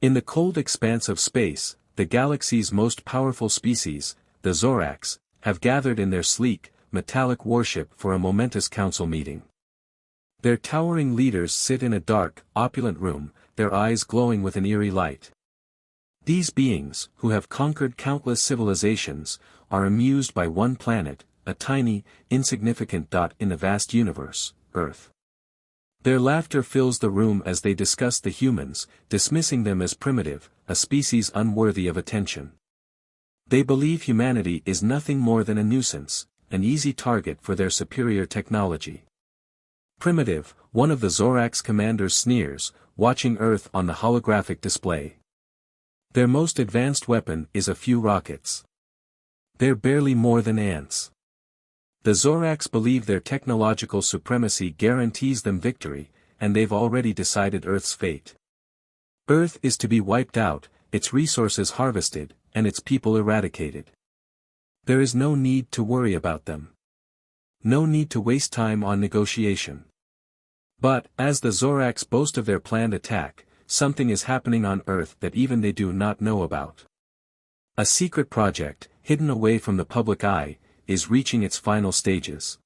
In the cold expanse of space, the galaxy's most powerful species, the Zorax, have gathered in their sleek, metallic warship for a momentous council meeting. Their towering leaders sit in a dark, opulent room, their eyes glowing with an eerie light. These beings, who have conquered countless civilizations, are amused by one planet, a tiny, insignificant dot in the vast universe, Earth. Their laughter fills the room as they discuss the humans, dismissing them as primitive, a species unworthy of attention. They believe humanity is nothing more than a nuisance, an easy target for their superior technology. Primitive, one of the Zorax commanders sneers, watching Earth on the holographic display. Their most advanced weapon is a few rockets. They're barely more than ants. The Zorax believe their technological supremacy guarantees them victory, and they've already decided Earth's fate. Earth is to be wiped out, its resources harvested, and its people eradicated. There is no need to worry about them. No need to waste time on negotiation. But, as the Zorax boast of their planned attack, something is happening on Earth that even they do not know about. A secret project, hidden away from the public eye, is reaching its final stages.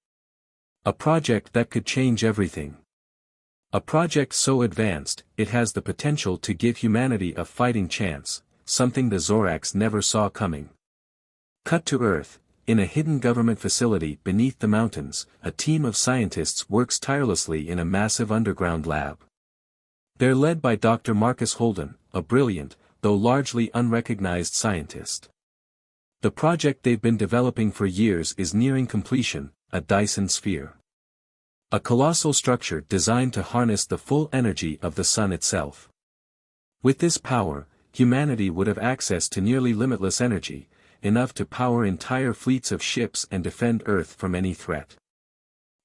A project that could change everything. A project so advanced, it has the potential to give humanity a fighting chance, something the Zorax never saw coming. Cut to Earth, in a hidden government facility beneath the mountains, a team of scientists works tirelessly in a massive underground lab. They're led by Dr. Marcus Holden, a brilliant, though largely unrecognized scientist. The project they've been developing for years is nearing completion, a Dyson sphere. A colossal structure designed to harness the full energy of the sun itself. With this power, humanity would have access to nearly limitless energy, enough to power entire fleets of ships and defend Earth from any threat.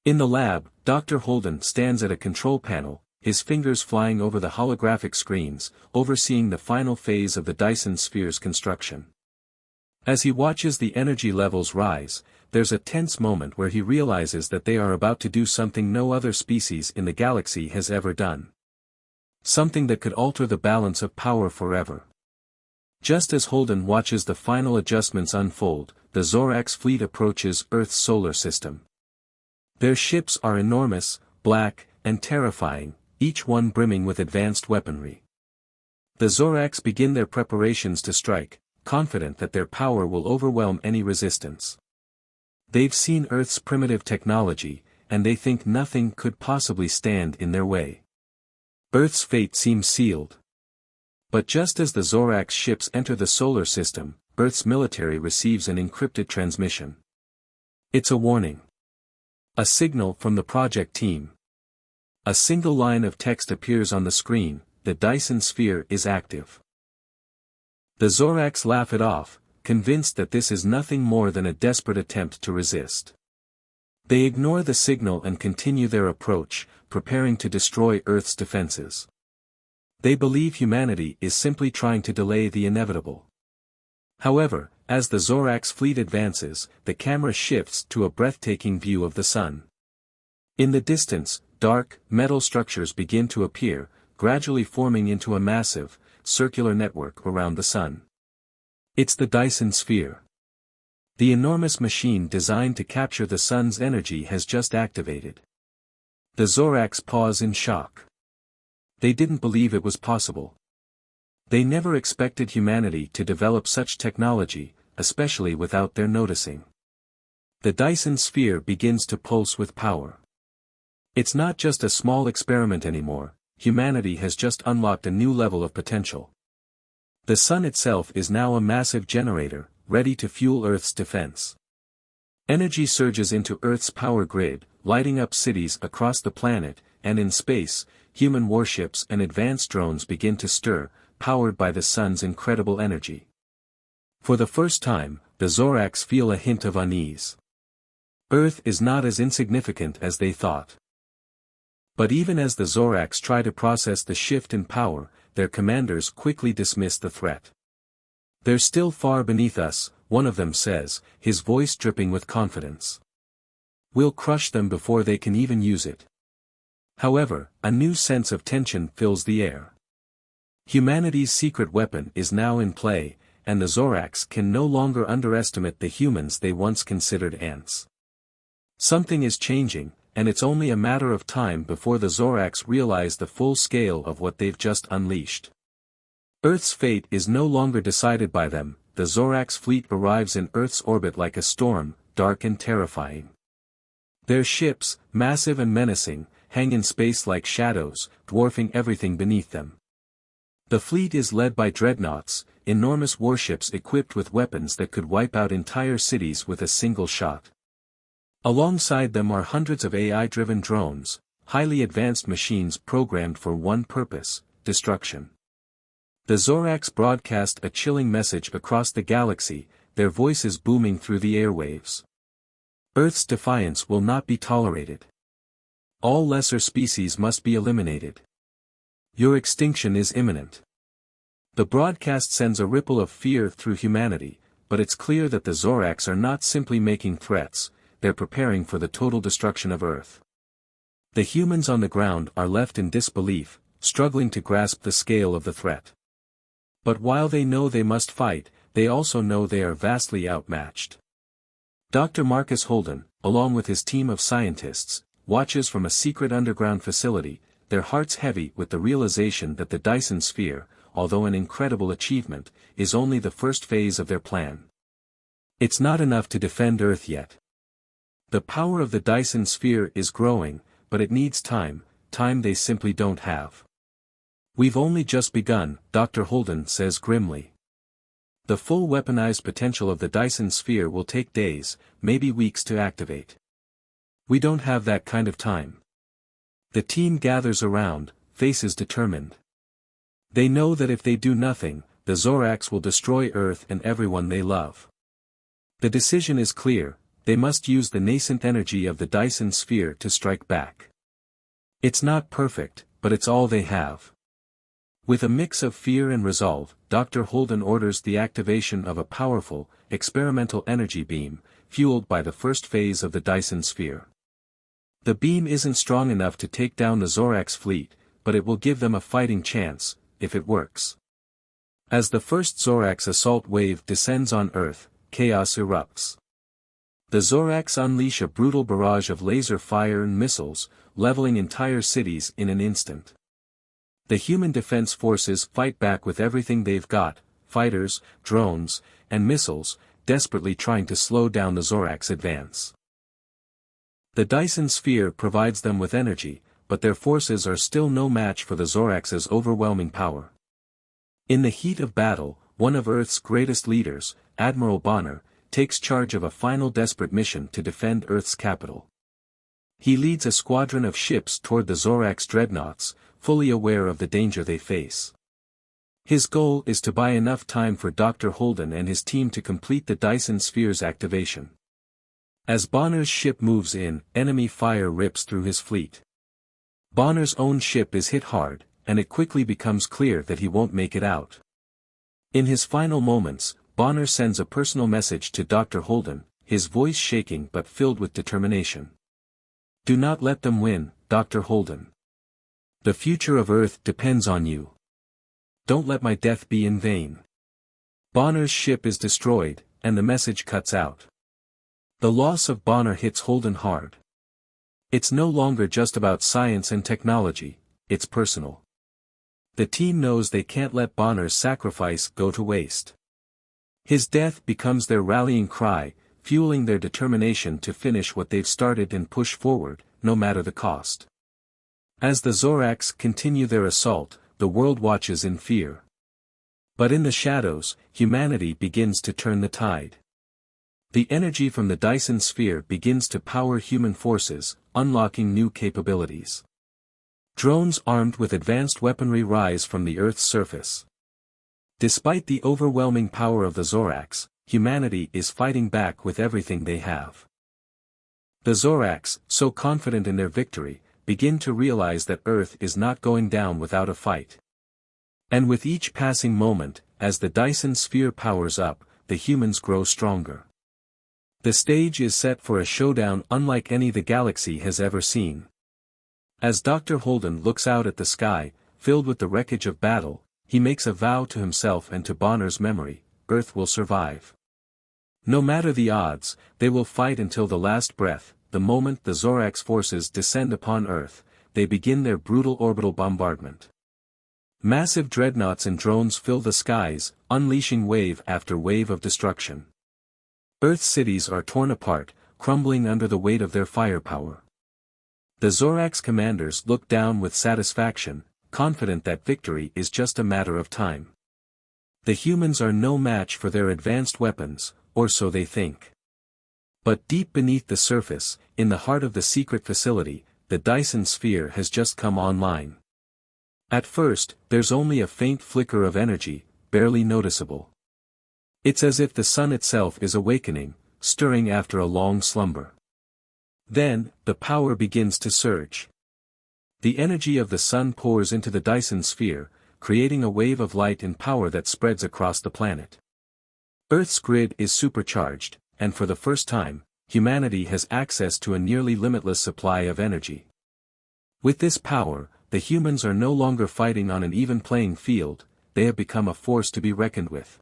In the lab, Dr. Holden stands at a control panel, his fingers flying over the holographic screens, overseeing the final phase of the Dyson sphere's construction. As he watches the energy levels rise, there's a tense moment where he realizes that they are about to do something no other species in the galaxy has ever done. Something that could alter the balance of power forever. Just as Holden watches the final adjustments unfold, the Zorax fleet approaches Earth's solar system. Their ships are enormous, black, and terrifying, each one brimming with advanced weaponry. The Zorax begin their preparations to strike, confident that their power will overwhelm any resistance. They've seen Earth's primitive technology, and they think nothing could possibly stand in their way. Earth's fate seems sealed. But just as the Zorax ships enter the solar system, Earth's military receives an encrypted transmission. It's a warning. A signal from the project team. A single line of text appears on the screen: the Dyson sphere is active. The Zorax laugh it off, convinced that this is nothing more than a desperate attempt to resist. They ignore the signal and continue their approach, preparing to destroy Earth's defenses. They believe humanity is simply trying to delay the inevitable. However, as the Zorax fleet advances, the camera shifts to a breathtaking view of the sun. In the distance, dark, metal structures begin to appear, gradually forming into a massive, circular network around the sun. It's the Dyson sphere. The enormous machine designed to capture the sun's energy has just activated. The Zorax pause in shock. They didn't believe it was possible. They never expected humanity to develop such technology, especially without their noticing. The Dyson sphere begins to pulse with power. It's not just a small experiment anymore, humanity has just unlocked a new level of potential. The sun itself is now a massive generator, ready to fuel Earth's defense. Energy surges into Earth's power grid, lighting up cities across the planet, and in space, human warships and advanced drones begin to stir, powered by the sun's incredible energy. For the first time, the Zorax feel a hint of unease. Earth is not as insignificant as they thought. But even as the Zorax try to process the shift in power, their commanders quickly dismiss the threat. They're still far beneath us, one of them says, his voice dripping with confidence. We'll crush them before they can even use it. However, a new sense of tension fills the air. Humanity's secret weapon is now in play, and the Zoracs can no longer underestimate the humans they once considered ants. Something is changing, and it's only a matter of time before the Zoracs realize the full scale of what they've just unleashed. Earth's fate is no longer decided by them. The Zoracs fleet arrives in Earth's orbit like a storm, dark and terrifying. Their ships, massive and menacing, hang in space like shadows, dwarfing everything beneath them. The fleet is led by dreadnoughts, enormous warships equipped with weapons that could wipe out entire cities with a single shot. Alongside them are hundreds of AI-driven drones, highly advanced machines programmed for one purpose: destruction. The Zoracs broadcast a chilling message across the galaxy, their voices booming through the airwaves. Earth's defiance will not be tolerated. All lesser species must be eliminated. Your extinction is imminent. The broadcast sends a ripple of fear through humanity, but it's clear that the Zoracs are not simply making threats, they're preparing for the total destruction of Earth. The humans on the ground are left in disbelief, struggling to grasp the scale of the threat. But while they know they must fight, they also know they are vastly outmatched. Dr. Marcus Holden, along with his team of scientists, watches from a secret underground facility, their hearts heavy with the realization that the Dyson sphere, although an incredible achievement, is only the first phase of their plan. It's not enough to defend Earth yet. The power of the Dyson sphere is growing, but it needs time they simply don't have. We've only just begun, Dr. Holden says grimly. The full weaponized potential of the Dyson sphere will take days, maybe weeks to activate. We don't have that kind of time. The team gathers around, faces determined. They know that if they do nothing, the Zoracs will destroy Earth and everyone they love. The decision is clear: they must use the nascent energy of the Dyson sphere to strike back. It's not perfect, but it's all they have. With a mix of fear and resolve, Dr. Holden orders the activation of a powerful, experimental energy beam, fueled by the first phase of the Dyson sphere. The beam isn't strong enough to take down the Zoracs fleet, but it will give them a fighting chance, if it works. As the first Zoracs assault wave descends on Earth, chaos erupts. The Zoracs unleash a brutal barrage of laser fire and missiles, leveling entire cities in an instant. The human defense forces fight back with everything they've got: fighters, drones, and missiles, desperately trying to slow down the Zoracs' advance. The Dyson sphere provides them with energy, but their forces are still no match for the Zoracs' overwhelming power. In the heat of battle, one of Earth's greatest leaders, Admiral Bonner, takes charge of a final desperate mission to defend Earth's capital. He leads a squadron of ships toward the Zoracs' dreadnoughts, fully aware of the danger they face. His goal is to buy enough time for Dr. Holden and his team to complete the Dyson sphere's activation. As Bonner's ship moves in, enemy fire rips through his fleet. Bonner's own ship is hit hard, and it quickly becomes clear that he won't make it out. In his final moments, Bonner sends a personal message to Dr. Holden, his voice shaking but filled with determination. "Do not let them win, Dr. Holden. The future of Earth depends on you. Don't let my death be in vain." Bonner's ship is destroyed, and the message cuts out. The loss of Bonner hits Holden hard. It's no longer just about science and technology, it's personal. The team knows they can't let Bonner's sacrifice go to waste. His death becomes their rallying cry, fueling their determination to finish what they've started and push forward, no matter the cost. As the Zoracs continue their assault, the world watches in fear. But in the shadows, humanity begins to turn the tide. The energy from the Dyson sphere begins to power human forces, unlocking new capabilities. Drones armed with advanced weaponry rise from the Earth's surface. Despite the overwhelming power of the Zoracs, humanity is fighting back with everything they have. The Zoracs, so confident in their victory, begin to realize that Earth is not going down without a fight. And with each passing moment, as the Dyson sphere powers up, the humans grow stronger. The stage is set for a showdown unlike any the galaxy has ever seen. As Dr. Holden looks out at the sky, filled with the wreckage of battle, he makes a vow to himself and to Bonner's memory: Earth will survive. No matter the odds, they will fight until the last breath. The moment the Zorax forces descend upon Earth, they begin their brutal orbital bombardment. Massive dreadnoughts and drones fill the skies, unleashing wave after wave of destruction. Earth's cities are torn apart, crumbling under the weight of their firepower. The Zorax commanders look down with satisfaction, confident that victory is just a matter of time. The humans are no match for their advanced weapons, or so they think. But deep beneath the surface, in the heart of the secret facility, the Dyson sphere has just come online. At first, there's only a faint flicker of energy, barely noticeable. It's as if the sun itself is awakening, stirring after a long slumber. Then, the power begins to surge. The energy of the sun pours into the Dyson sphere, creating a wave of light and power that spreads across the planet. Earth's grid is supercharged, and for the first time, humanity has access to a nearly limitless supply of energy. With this power, the humans are no longer fighting on an even playing field, they have become a force to be reckoned with.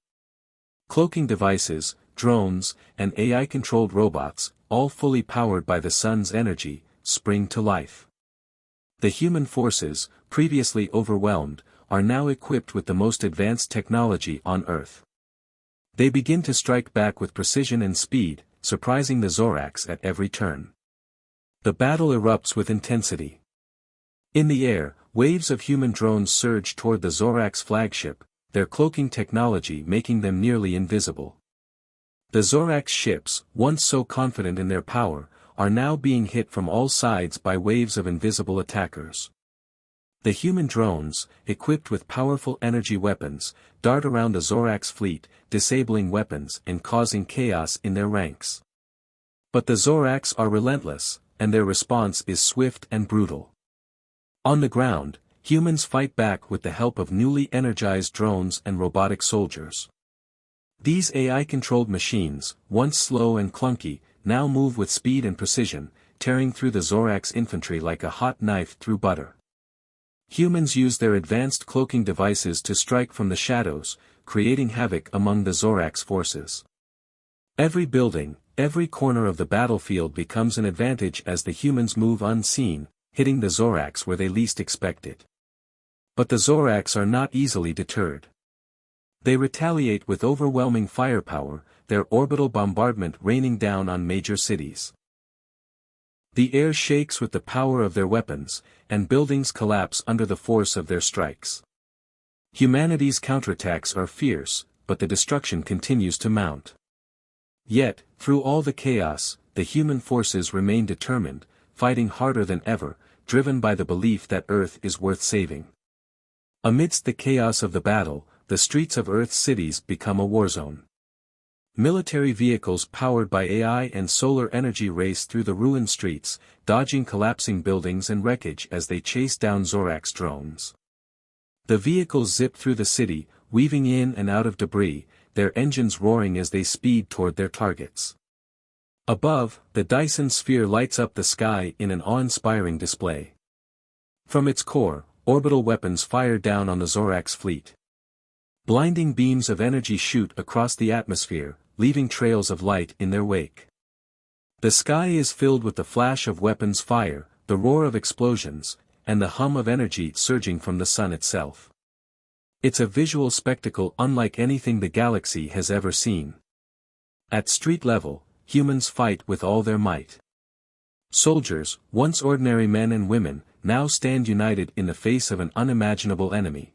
Cloaking devices, drones, and AI-controlled robots, all fully powered by the sun's energy, spring to life. The human forces, previously overwhelmed, are now equipped with the most advanced technology on Earth. They begin to strike back with precision and speed, surprising the Zorax at every turn. The battle erupts with intensity. In the air, waves of human drones surge toward the Zorax flagship, their cloaking technology making them nearly invisible. The Zorax ships, once so confident in their power, are now being hit from all sides by waves of invisible attackers. The human drones, equipped with powerful energy weapons, dart around the Zorax fleet, disabling weapons and causing chaos in their ranks. But the Zorax are relentless, and their response is swift and brutal. On the ground, humans fight back with the help of newly energized drones and robotic soldiers. These AI-controlled machines, once slow and clunky, now move with speed and precision, tearing through the Zorax infantry like a hot knife through butter. Humans use their advanced cloaking devices to strike from the shadows, creating havoc among the Zorax forces. Every building, every corner of the battlefield becomes an advantage as the humans move unseen, hitting the Zorax where they least expect it. But the Zorax are not easily deterred. They retaliate with overwhelming firepower, their orbital bombardment raining down on major cities. The air shakes with the power of their weapons, and buildings collapse under the force of their strikes. Humanity's counterattacks are fierce, but the destruction continues to mount. Yet, through all the chaos, the human forces remain determined, fighting harder than ever, driven by the belief that Earth is worth saving. Amidst the chaos of the battle, the streets of Earth's cities become a war zone. Military vehicles powered by AI and solar energy race through the ruined streets, dodging collapsing buildings and wreckage as they chase down Zorax drones. The vehicles zip through the city, weaving in and out of debris, their engines roaring as they speed toward their targets. Above, the Dyson sphere lights up the sky in an awe-inspiring display. From its core, orbital weapons fire down on the Zorax fleet. Blinding beams of energy shoot across the atmosphere, leaving trails of light in their wake. The sky is filled with the flash of weapons fire, the roar of explosions, and the hum of energy surging from the sun itself. It's a visual spectacle unlike anything the galaxy has ever seen. At street level, humans fight with all their might. Soldiers, once ordinary men and women, now stand united in the face of an unimaginable enemy.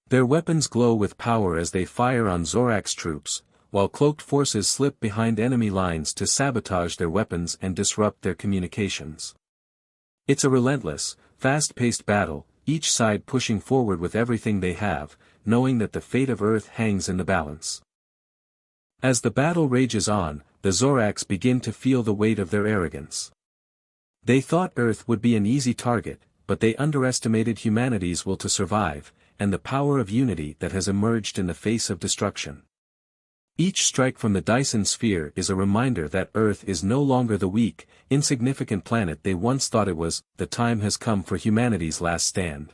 Their weapons glow with power as they fire on Zorax troops, while cloaked forces slip behind enemy lines to sabotage their weapons and disrupt their communications. It's a relentless, fast-paced battle, each side pushing forward with everything they have, knowing that the fate of Earth hangs in the balance. As the battle rages on, the Zorax begin to feel the weight of their arrogance. They thought Earth would be an easy target, but they underestimated humanity's will to survive, and the power of unity that has emerged in the face of destruction. Each strike from the Dyson sphere is a reminder that Earth is no longer the weak, insignificant planet they once thought it was. The time has come for humanity's last stand.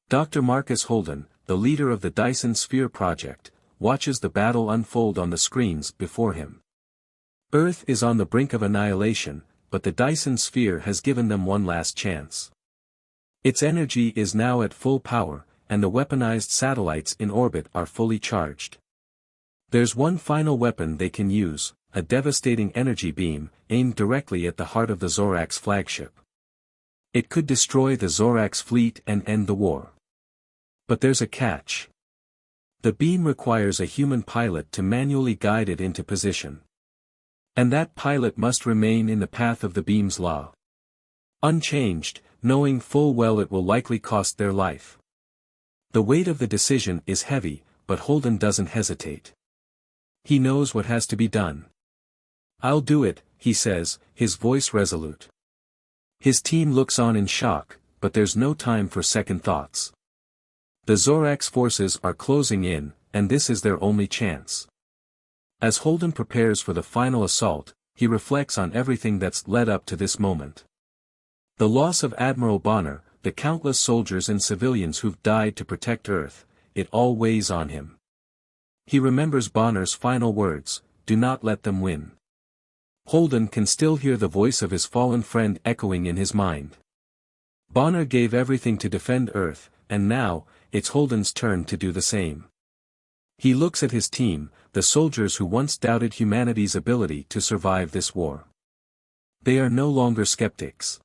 Dr. Marcus Holden, the leader of the Dyson Sphere project, watches the battle unfold on the screens before him. Earth is on the brink of annihilation, but the Dyson Sphere has given them one last chance. Its energy is now at full power, and the weaponized satellites in orbit are fully charged. There's one final weapon they can use, a devastating energy beam, aimed directly at the heart of the Zorax flagship. It could destroy the Zorax fleet and end the war. But there's a catch. The beam requires a human pilot to manually guide it into position. And that pilot must remain in the path of the beam's law. Unchanged, knowing full well it will likely cost their life. The weight of the decision is heavy, but Holden doesn't hesitate. He knows what has to be done. "I'll do it," he says, his voice resolute. His team looks on in shock, but there's no time for second thoughts. The Zorax forces are closing in, and this is their only chance. As Holden prepares for the final assault, he reflects on everything that's led up to this moment. The loss of Admiral Bonner, the countless soldiers and civilians who've died to protect Earth, it all weighs on him. He remembers Bonner's final words, "Do not let them win." Holden can still hear the voice of his fallen friend echoing in his mind. Bonner gave everything to defend Earth, and now, it's Holden's turn to do the same. He looks at his team, the soldiers who once doubted humanity's ability to survive this war. They are no longer skeptics.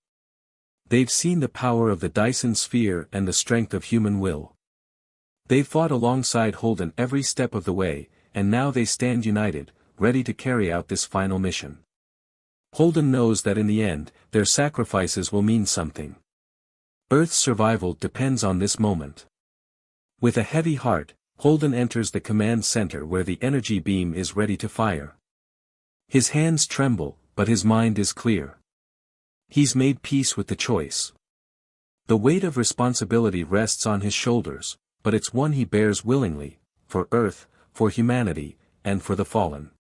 They've seen the power of the Dyson Sphere and the strength of human will. They've fought alongside Holden every step of the way, and now they stand united, ready to carry out this final mission. Holden knows that in the end, their sacrifices will mean something. Earth's survival depends on this moment. With a heavy heart, Holden enters the command center where the energy beam is ready to fire. His hands tremble, but his mind is clear. He's made peace with the choice. The weight of responsibility rests on his shoulders, but it's one he bears willingly, for Earth, for humanity, and for the fallen.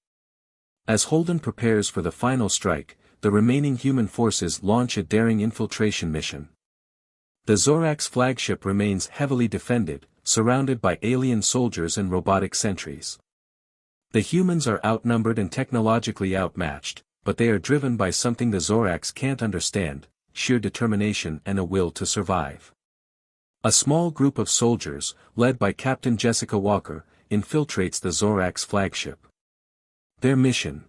As Holden prepares for the final strike, the remaining human forces launch a daring infiltration mission. The Zorax flagship remains heavily defended, surrounded by alien soldiers and robotic sentries. The humans are outnumbered and technologically outmatched, but they are driven by something the Zorax can't understand, sheer determination and a will to survive. A small group of soldiers, led by Captain Jessica Walker, infiltrates the Zorax flagship. Their mission: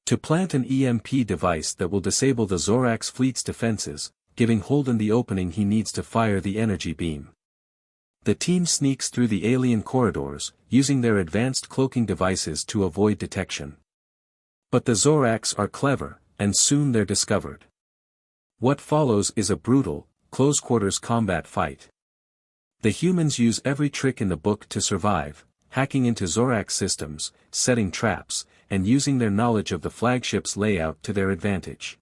to plant an EMP device that will disable the Zorax fleet's defenses, giving Holden the opening he needs to fire the energy beam. The team sneaks through the alien corridors, using their advanced cloaking devices to avoid detection. But the Zorax are clever, and soon they're discovered. What follows is a brutal, close-quarters combat fight. The humans use every trick in the book to survive, hacking into Zorax systems, setting traps, and using their knowledge of the flagship's layout to their advantage.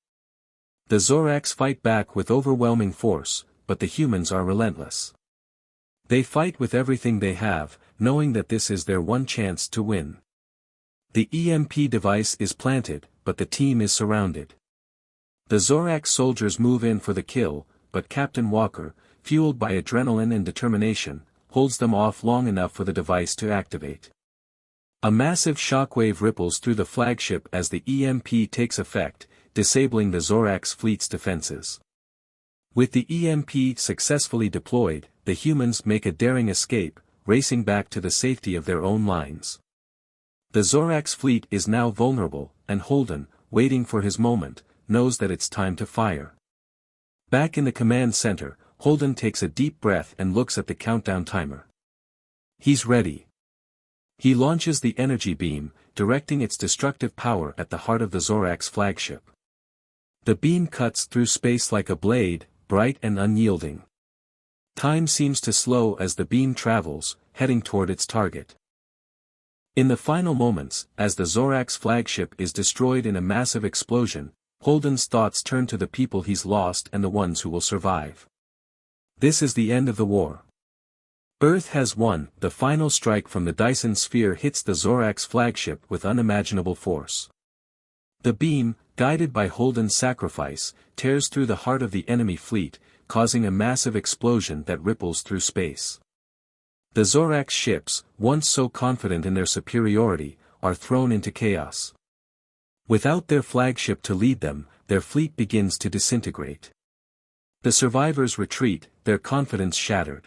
The Zorax fight back with overwhelming force, but the humans are relentless. They fight with everything they have, knowing that this is their one chance to win. The EMP device is planted, but the team is surrounded. The Zorax soldiers move in for the kill, but Captain Walker, fueled by adrenaline and determination, holds them off long enough for the device to activate. A massive shockwave ripples through the flagship as the EMP takes effect, disabling the Zorax fleet's defenses. With the EMP successfully deployed, the humans make a daring escape, racing back to the safety of their own lines. The Zorax fleet is now vulnerable, and Holden, waiting for his moment, knows that it's time to fire. Back in the command center, Holden takes a deep breath and looks at the countdown timer. He's ready. He launches the energy beam, directing its destructive power at the heart of the Zorax flagship. The beam cuts through space like a blade, bright and unyielding. Time seems to slow as the beam travels, heading toward its target. In the final moments, as the Zorax flagship is destroyed in a massive explosion, Holden's thoughts turn to the people he's lost and the ones who will survive. This is the end of the war. Earth has won. The final strike from the Dyson Sphere hits the Zorax flagship with unimaginable force. The beam, guided by Holden's sacrifice, tears through the heart of the enemy fleet, causing a massive explosion that ripples through space. The Zorax ships, once so confident in their superiority, are thrown into chaos. Without their flagship to lead them, their fleet begins to disintegrate. The survivors retreat, their confidence shattered.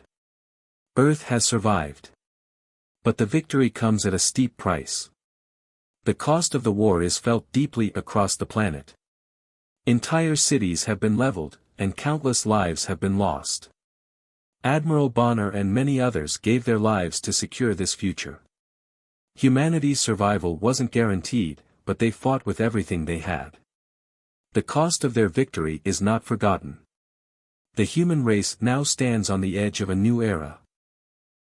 Earth has survived. But the victory comes at a steep price. The cost of the war is felt deeply across the planet. Entire cities have been leveled, and countless lives have been lost. Admiral Bonner and many others gave their lives to secure this future. Humanity's survival wasn't guaranteed, but they fought with everything they had. The cost of their victory is not forgotten. The human race now stands on the edge of a new era.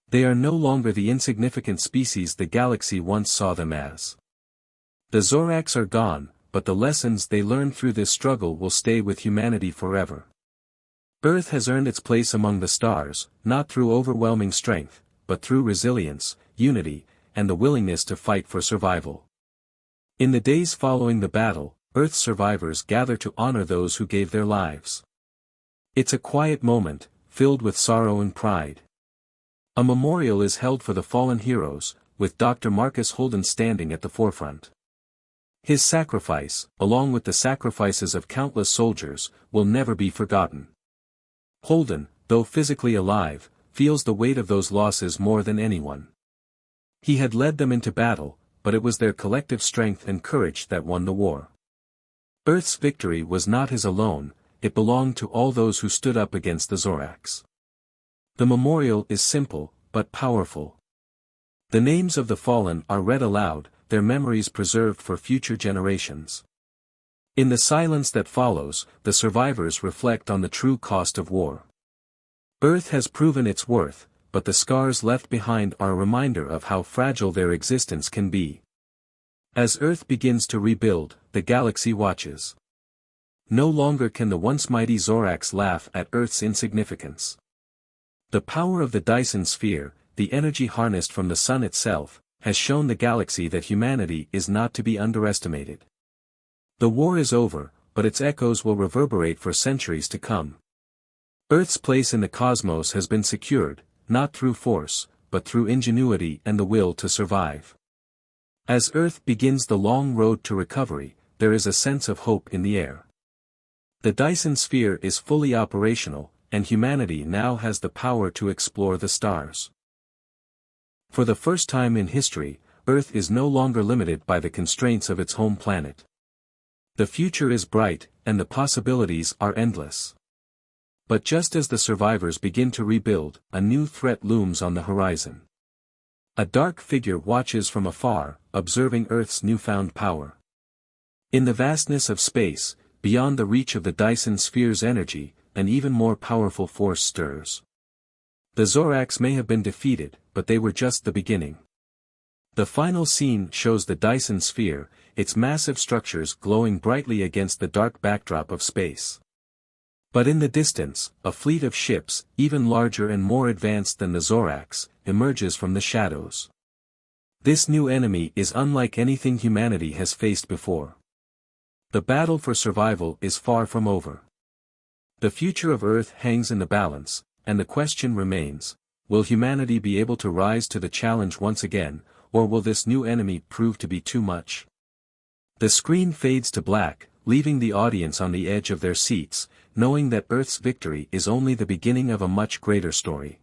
They are no longer the insignificant species the galaxy once saw them as. The Zorax are gone, but the lessons they learned through this struggle will stay with humanity forever. Earth has earned its place among the stars, not through overwhelming strength, but through resilience, unity, and the willingness to fight for survival. In the days following the battle, Earth's survivors gather to honor those who gave their lives. It's a quiet moment, filled with sorrow and pride. A memorial is held for the fallen heroes, with Dr. Marcus Holden standing at the forefront. His sacrifice, along with the sacrifices of countless soldiers, will never be forgotten. Holden, though physically alive, feels the weight of those losses more than anyone. He had led them into battle, but it was their collective strength and courage that won the war. Earth's victory was not his alone, it belonged to all those who stood up against the Zorax. The memorial is simple, but powerful. The names of the fallen are read aloud, their memories preserved for future generations. In the silence that follows, the survivors reflect on the true cost of war. Earth has proven its worth, but the scars left behind are a reminder of how fragile their existence can be. As Earth begins to rebuild, the galaxy watches. No longer can the once mighty Zorax laugh at Earth's insignificance. The power of the Dyson sphere, the energy harnessed from the sun itself, has shown the galaxy that humanity is not to be underestimated. The war is over, but its echoes will reverberate for centuries to come. Earth's place in the cosmos has been secured, not through force, but through ingenuity and the will to survive. As Earth begins the long road to recovery, there is a sense of hope in the air. The Dyson sphere is fully operational, and humanity now has the power to explore the stars. For the first time in history, Earth is no longer limited by the constraints of its home planet. The future is bright, and the possibilities are endless. But just as the survivors begin to rebuild, a new threat looms on the horizon. A dark figure watches from afar, observing Earth's newfound power. In the vastness of space, beyond the reach of the Dyson sphere's energy, an even more powerful force stirs. The Zorax may have been defeated, but they were just the beginning. The final scene shows the Dyson sphere, its massive structures glowing brightly against the dark backdrop of space. But in the distance, a fleet of ships, even larger and more advanced than the Zorax, emerges from the shadows. This new enemy is unlike anything humanity has faced before. The battle for survival is far from over. The future of Earth hangs in the balance, and the question remains, will humanity be able to rise to the challenge once again, or will this new enemy prove to be too much? The screen fades to black, leaving the audience on the edge of their seats, knowing that Earth's victory is only the beginning of a much greater story.